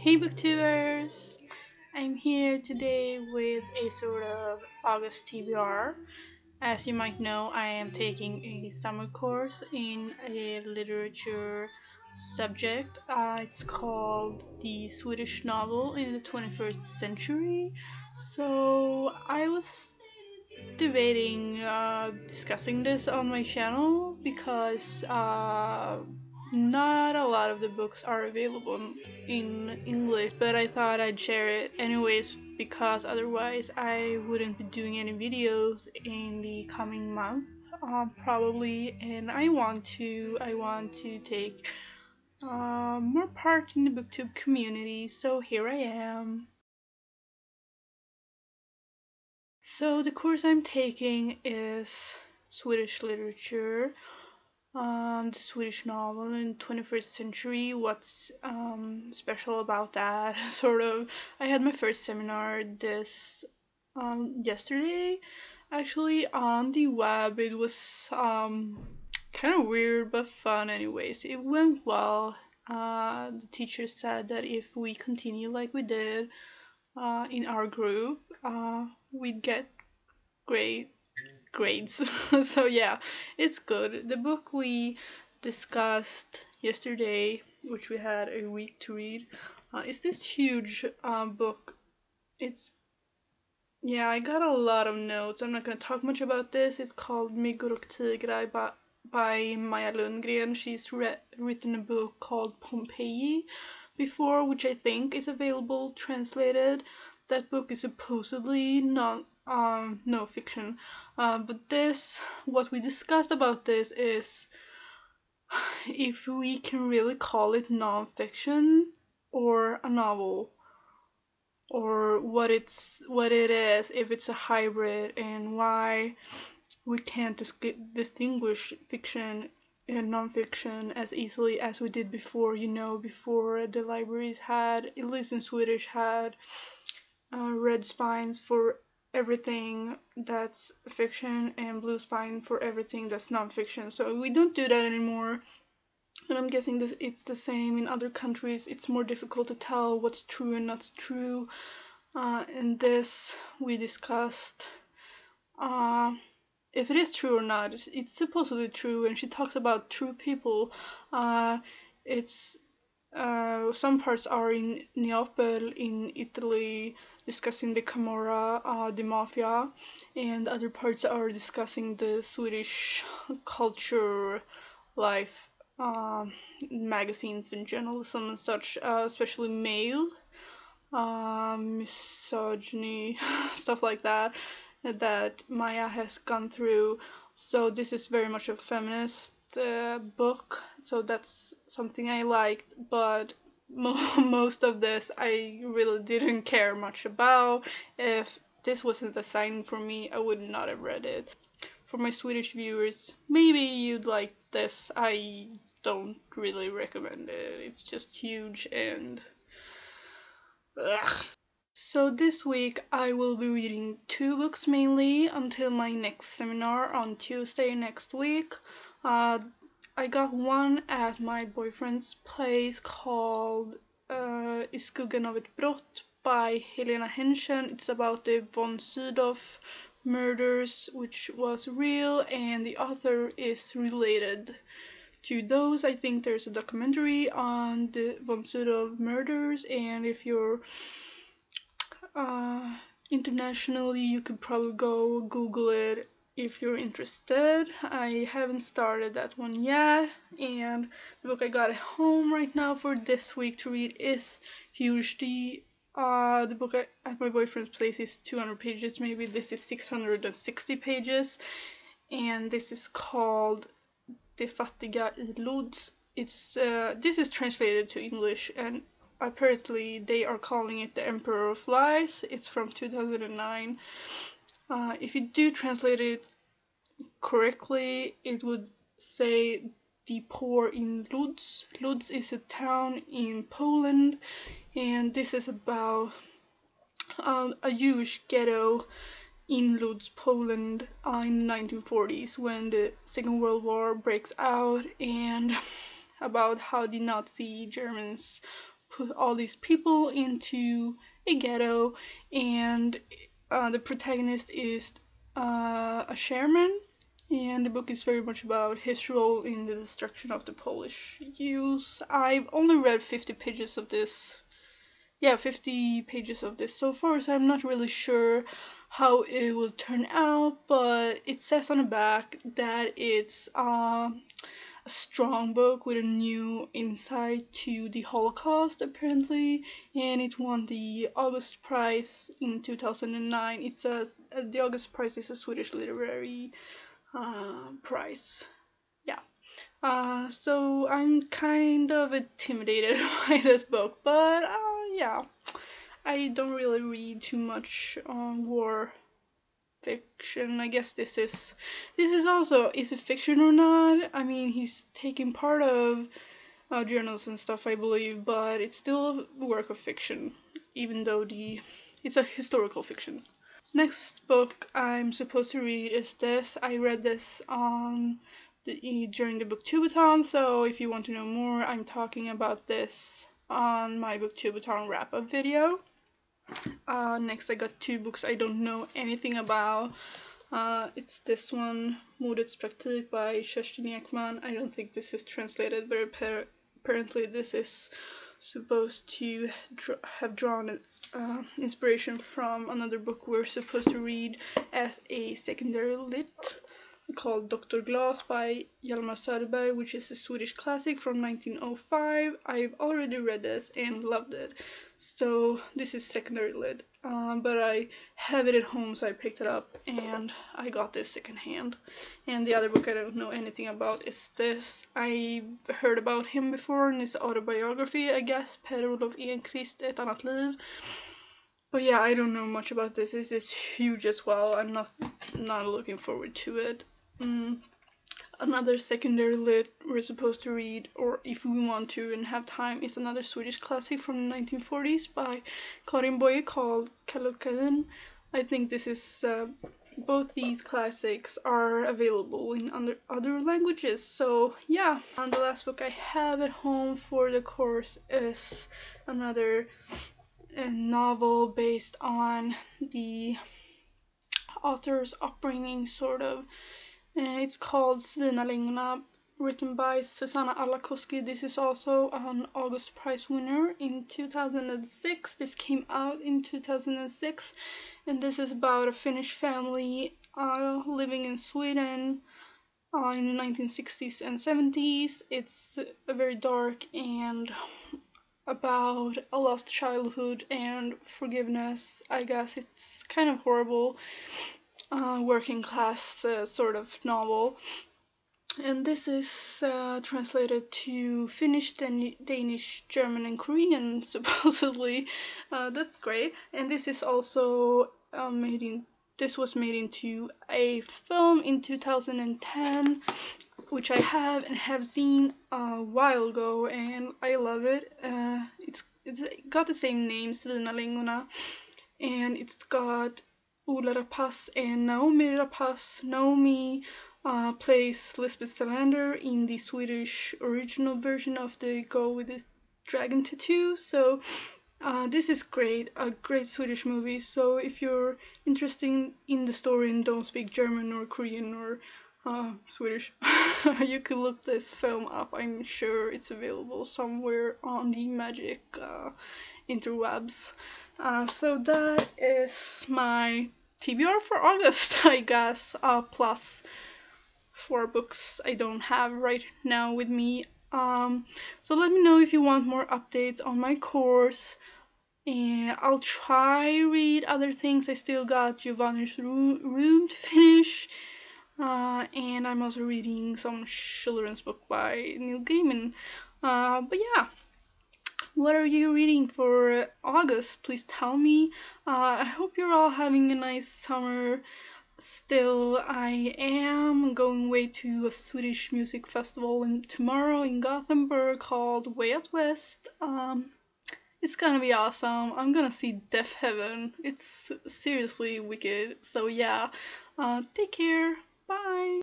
Hey booktubers! I'm here today with a sort of August TBR. As you might know, I am taking a summer course in a literature subject. It's called The Swedish Novel in the 21st Century. So I was debating discussing this on my channel because not a lot of the books are available in English, but I thought I'd share it anyways because otherwise I wouldn't be doing any videos in the coming month, probably, and I want to take more part in the booktube community, so here I am. So the course I'm taking is Swedish literature, the Swedish novel in 21st century. What's special about that? Sort of. I had my first seminar this yesterday, actually on the web. It was kind of weird but fun, anyways. It went well. The teacher said that if we continue like we did in our group, we'd get great grades. So yeah, it's good. The book we discussed yesterday, which we had a week to read, is this huge book. It's Yeah, I got a lot of notes. I'm not gonna talk much about this. It's called Myggor och tigrar by Maja Lundgren. She's written a book called Pompeii before, which I think is available translated. That book is supposedly not no fiction, but what we discussed about this is if we can really call it non-fiction or a novel, or what it is, if it's a hybrid, and why we can't distinguish fiction and non-fiction as easily as we did before. Before the libraries had, at least in Swedish, had red spines for everything that's fiction and blue spine for everything that's non-fiction. So we don't do that anymore. And I'm guessing this it's the same in other countries. It's more difficult to tell what's true and not true. In this, we discussed if it is true or not. It's supposedly true, and she talks about true people. It's Some parts are in Neapel in Italy, discussing the Camorra, the mafia, and other parts are discussing the Swedish culture, life, magazines and journalism and such, especially male, misogyny, stuff like that, that Maya has gone through. So this is very much a feminist book, so that's something I liked, but most of this I really didn't care much about. If this wasn't a sign for me, I would not have read it. For my Swedish viewers, maybe you'd like this. I don't really recommend it. It's just huge and ugh. So this week I will be reading two books mainly until my next seminar on Tuesday next week. I got one at my boyfriend's place called I skuggan av ett brott by Helena Henschen. It's about the von Sydow murders, which was real, and the author is related to those. I think there's a documentary on the von Sydow murders, and if you're internationally, you could probably go Google it if you're interested. I haven't started that one yet, and the book I got at home right now for this week to read is huge. The book at my boyfriend's place is 200 pages, maybe. This is 660 pages, and this is called De fattiga i Lodz. This is translated to English, and apparently they are calling it The Emperor of Lies. It's from 2009. If you do translate it correctly, it would say The Poor in Lodz. Lodz is a town in Poland, and this is about a Jewish ghetto in Lodz, Poland, in the 1940s when the Second World War breaks out, and about how the Nazi Germans put all these people into a ghetto, and the protagonist is a shaman, and the book is very much about his role in the destruction of the Polish Jews. I've only read 50 pages of this. Yeah, 50 pages of this so far, so I'm not really sure how it will turn out, but it says on the back that it's a strong book with a new insight to the Holocaust, apparently, and it won the August Prize in 2009. The August Prize is a Swedish literary prize. Yeah. So I'm kind of intimidated by this book, but yeah, I don't really read too much war fiction. I guess this is also, is it fiction or not? I mean, he's taking part of journals and stuff, I believe, but it's still a work of fiction, even though it's a historical fiction. Next book I'm supposed to read is this. I read this during the Booktubeathon, so if you want to know more, I'm talking about this on my Booktubeathon wrap-up video. Next, I got two books I don't know anything about. It's this one, Modets Praktik by Kerstin Ekman. I don't think this is translated, but apparently this is supposed to have drawn inspiration from another book we're supposed to read as a secondary lit, called Dr. Glas by Hjalmar Söderberg, which is a Swedish classic from 1905. I've already read this and loved it, so this is secondary lit, but I have it at home, so I picked it up and I got this secondhand. And the other book I don't know anything about is this. I heard about him before, and it's autobiography, I guess, Per-Olof Enquist, Ett annat liv. But yeah, I don't know much about this. It's huge as well. I'm not looking forward to it. Another secondary lit we're supposed to read, or if we want to and have time, is another Swedish classic from the 1940s by Karin Boye called Kallocain. I think this is both these classics are available in other languages, so yeah. And the last book I have at home for the course is another novel based on the author's upbringing, sort of. It's called Svinalingorna, written by Susanna Alakoski. This is also an August Prize winner in 2006. This came out in 2006, and this is about a Finnish family living in Sweden in the 1960s and 70s. It's very dark and about a lost childhood and forgiveness. I guess it's kind of horrible. Working class sort of novel, and this is translated to Finnish, Danish, German, and Korean supposedly. That's great. And this is also this was made into a film in 2010, which I have seen a while ago, and I love it. It's got the same name, Svinalingorna, and it's got Ola Rapace and Naomi Rapace. Naomi plays Lisbeth Salander in the Swedish original version of the Girl with the Dragon Tattoo. So this is a great Swedish movie. So if you're interested in the story and don't speak German or Korean or Swedish, you could look this film up. I'm sure it's available somewhere on the magic interwebs. So that is my TBR for August, I guess, plus 4 books I don't have right now with me. So let me know if you want more updates on my course, and I'll try read other things. I still got Giovanni's Room to finish, and I'm also reading some children's book by Neil Gaiman. But yeah. What are you reading for August? Please tell me. I hope you're all having a nice summer. Still, I am going away to a Swedish music festival tomorrow in Gothenburg called Way Out West. It's gonna be awesome. I'm gonna see Deaf Heaven. It's seriously wicked. So yeah, take care. Bye.